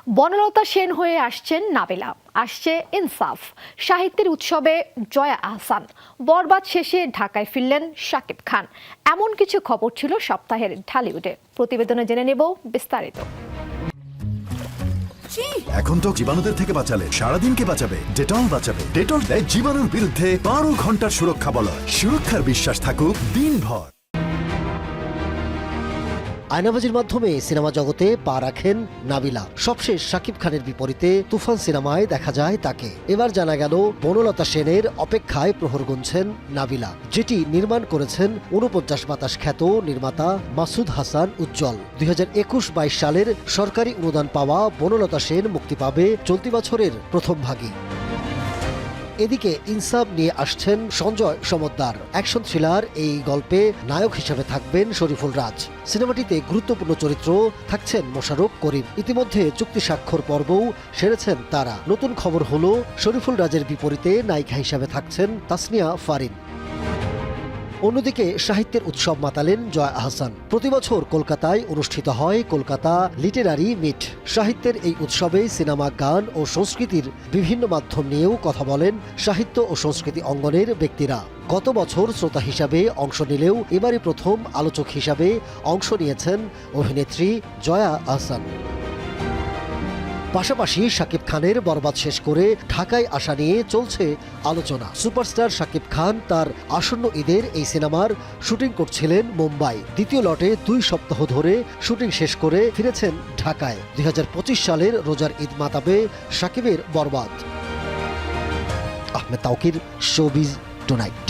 বনলতা সেন হয়ে আসছেন নাবিলা, আসছে ইনসাফ। সাহিত্যের উৎসবে জয়া আহসান, বরবাদ শেষে ঢাকায় ফিরলেন শাকিব খান। এমন কিছু খবর ছিল সপ্তাহের ঢালিউডে। প্রতিবেদনে জেনে নেব বিস্তারিত। এখন তো জীবাণুদের থেকে বাঁচালে সারাদিনকে বাঁচাবে ডেটল বাঁচাবে। ডেটল দেয় জীবাণুর বিরুদ্ধে 12 ঘন্টার সুরক্ষা বলয়। সুরক্ষার বিশ্বাস থাকুক দিনভর। আয়নাবাজির মাধ্যমে সিনেমা জগতে পা রাখেন নাবিলা। সবশেষ শাকিব খানের বিপরীতে তুফান সিনেমায় দেখা যায় তাকে। এবার জানা গেল বনলতা সেনের অপেক্ষায় প্রহর গুনছেন নাবিলা, যেটি নির্মাণ করেছেন ৪৯ বাতাস খ্যাত নির্মাতা মাসুদ হাসান উজ্জ্বল। ২০২১-২২ সালের সরকারি অনুদান পাওয়া বনলতা সেন মুক্তি পাবে চলতি বছরের প্রথম ভাগে। এদিকে ইনসাফ নিয়ে আসছেন সঞ্জয় সমদ্দার। অ্যাকশন থ্রিলার এই গল্পে নায়ক হিসেবে থাকবেন শরীফুল রাজ। সিনেমাটিতে গুরুত্বপূর্ণ চরিত্র থাকছেন মোশাররফ করিম। ইতিমধ্যে চুক্তি স্বাক্ষর পর্বও সেরেছেন তারা। নতুন খবর হলো শরীফুল রাজের বিপরীতে নায়িকা হিসেবে থাকছেন তাসনিয়া ফারিন। অন্যদিকে সাহিত্যের উৎসব মাতালেন জয়া আহসান। প্রতিবছর কলকাতায় অনুষ্ঠিত হয় কলকাতা লিটারারি মিট। সাহিত্যের এই উৎসবে সিনেমা, গান ও সংস্কৃতির বিভিন্ন মাধ্যম নিয়েও কথা বলেন সাহিত্য ও সংস্কৃতি অঙ্গনের ব্যক্তিরা। গত বছর শ্রোতা হিসাবে অংশ নিলেও এবারই প্রথম আলোচক হিসাবে অংশ নিয়েছেন অভিনেত্রী জয়া আহসান। পাশাপাশি শাকিব খানের বরবাদ শেষ করে ঢাকায় আসা নিয়ে চলছে আলোচনা। সুপারস্টার শাকিব খান তার আসন্ন ঈদের এই সিনেমার শুটিং করছিলেন মুম্বাই। দ্বিতীয় লটে 2 সপ্তাহ ধরে শুটিং শেষ করে ফিরেছেন ঢাকায়। ২০২৫ সালের রোজার ঈদ মাতাবে শাকিবের বরবাদ। Ahmed Taukir, showbiz tonight.